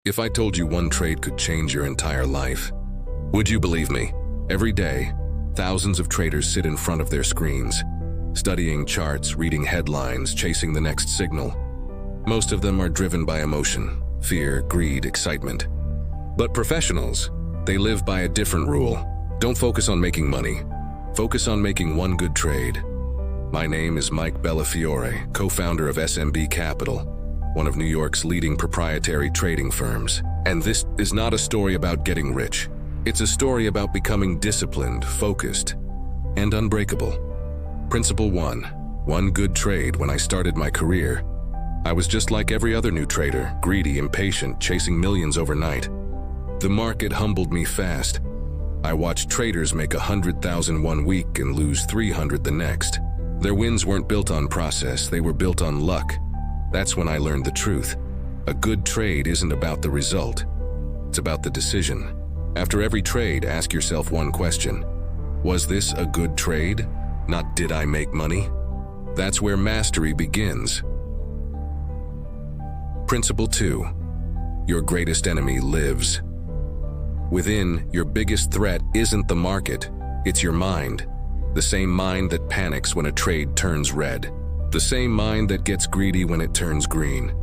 If I told you one trade could change your entire life, would you believe me? Every day, thousands of traders sit in front of their screens, studying charts, reading headlines, chasing the next signal. Most of them are driven by emotion, fear, greed, excitement. But professionals, they live by a different rule. Don't focus on making money. Focus on making one good trade. My name is Mike Bellafiore, co-founder of SMB Capital, one of New York's leading proprietary trading firms. And this is not a story about getting rich. It's a story about becoming disciplined, focused, and unbreakable. Principle 1. One good trade. When I started my career, I was just like every other new trader, greedy, impatient, chasing millions overnight. The market humbled me fast. I watched traders make 100,000 one week and lose 300 the next. Their wins weren't built on process, they were built on luck. That's when I learned the truth. A good trade isn't about the result. It's about the decision. After every trade, ask yourself one question. Was this a good trade? Not did I make money? That's where mastery begins. Principle 2. Your greatest enemy lives. Within, your biggest threat isn't the market, it's your mind. The same mind that panics when a trade turns red. The same mind that gets greedy when it turns green.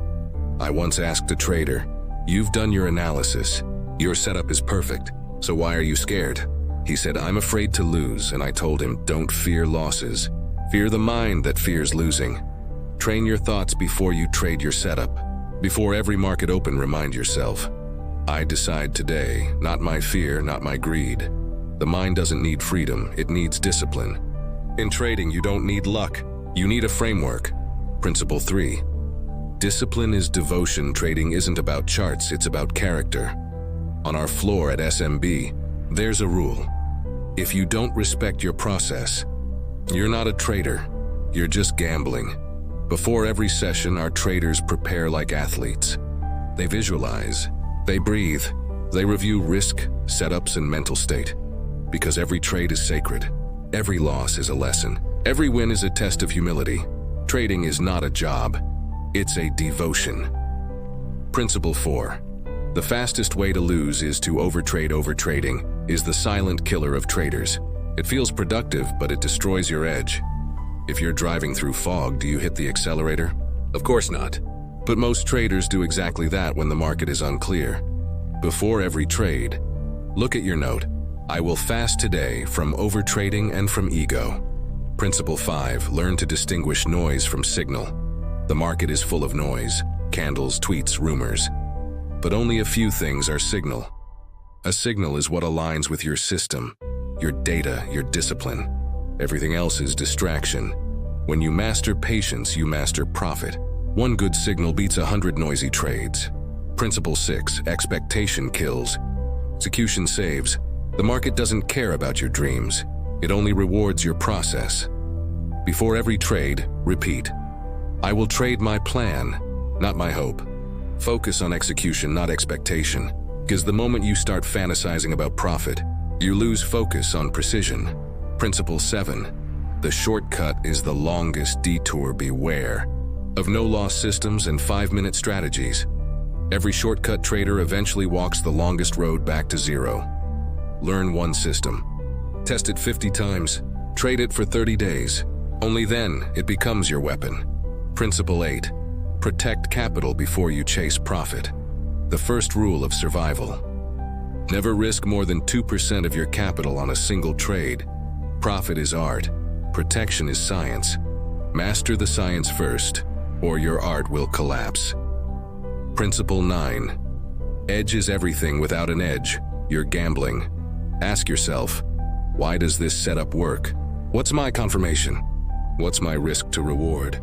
I once asked a trader, "You've done your analysis. Your setup is perfect, so why are you scared?" He said, "I'm afraid to lose," and I told him, "Don't fear losses. Fear the mind that fears losing." Train your thoughts before you trade your setup. Before every market open, remind yourself, I decide today, not my fear, not my greed. The mind doesn't need freedom, it needs discipline. In trading, you don't need luck, you need a framework. Principle 3. Discipline is devotion. Trading isn't about charts, it's about character. On our floor at SMB, there's a rule. If you don't respect your process, you're not a trader, you're just gambling. Before every session, our traders prepare like athletes. They visualize, they breathe, they review risk, setups, and mental state. Because every trade is sacred. Every loss is a lesson. Every win is a test of humility. Trading is not a job, it's a devotion. Principle 4. The fastest way to lose is to overtrade. Overtrading is the silent killer of traders. It feels productive, but it destroys your edge. If you're driving through fog, do you hit the accelerator? Of course not. But most traders do exactly that when the market is unclear. Before every trade, look at your note. I will fast today from overtrading and from ego. Principle 5. Learn to distinguish noise from signal. The market is full of noise, candles, tweets, rumors. But only a few things are signal. A signal is what aligns with your system, your data, your discipline. Everything else is distraction. When you master patience, you master profit. One good signal beats 100 noisy trades. Principle 6. Expectation kills. Execution saves. The market doesn't care about your dreams. It only rewards your process. Before every trade, repeat. I will trade my plan, not my hope. Focus on execution, not expectation. Because the moment you start fantasizing about profit, you lose focus on precision. Principle 7. The shortcut is the longest detour. Beware of no-loss systems and 5-minute strategies. Every shortcut trader eventually walks the longest road back to zero. Learn one system. Test it 50 times. Trade it for 30 days. Only then it becomes your weapon. Principle 8. Protect capital before you chase profit. The first rule of survival. Never risk more than 2% of your capital on a single trade. Profit is art. Protection is science. Master the science first, or your art will collapse. Principle 9. Edge is everything. Without an edge, you're gambling. Ask yourself, why does this setup work? What's my confirmation? What's my risk to reward?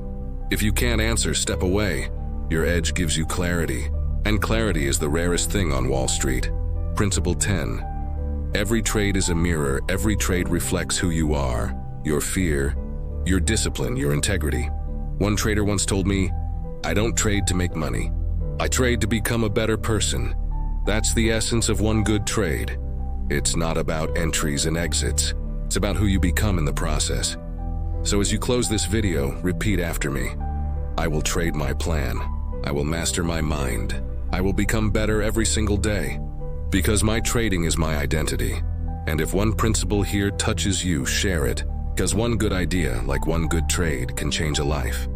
If you can't answer, step away. Your edge gives you clarity, and clarity is the rarest thing on Wall Street. Principle 10. Every trade is a mirror. Every trade reflects who you are, your fear, your discipline, your integrity. One trader once told me, I don't trade to make money. I trade to become a better person. That's the essence of one good trade. It's not about entries and exits. It's about who you become in the process. So as you close this video, repeat after me. I will trade my plan. I will master my mind. I will become better every single day. Because my trading is my identity. And if one principle here touches you, share it. Because one good idea, like one good trade, can change a life.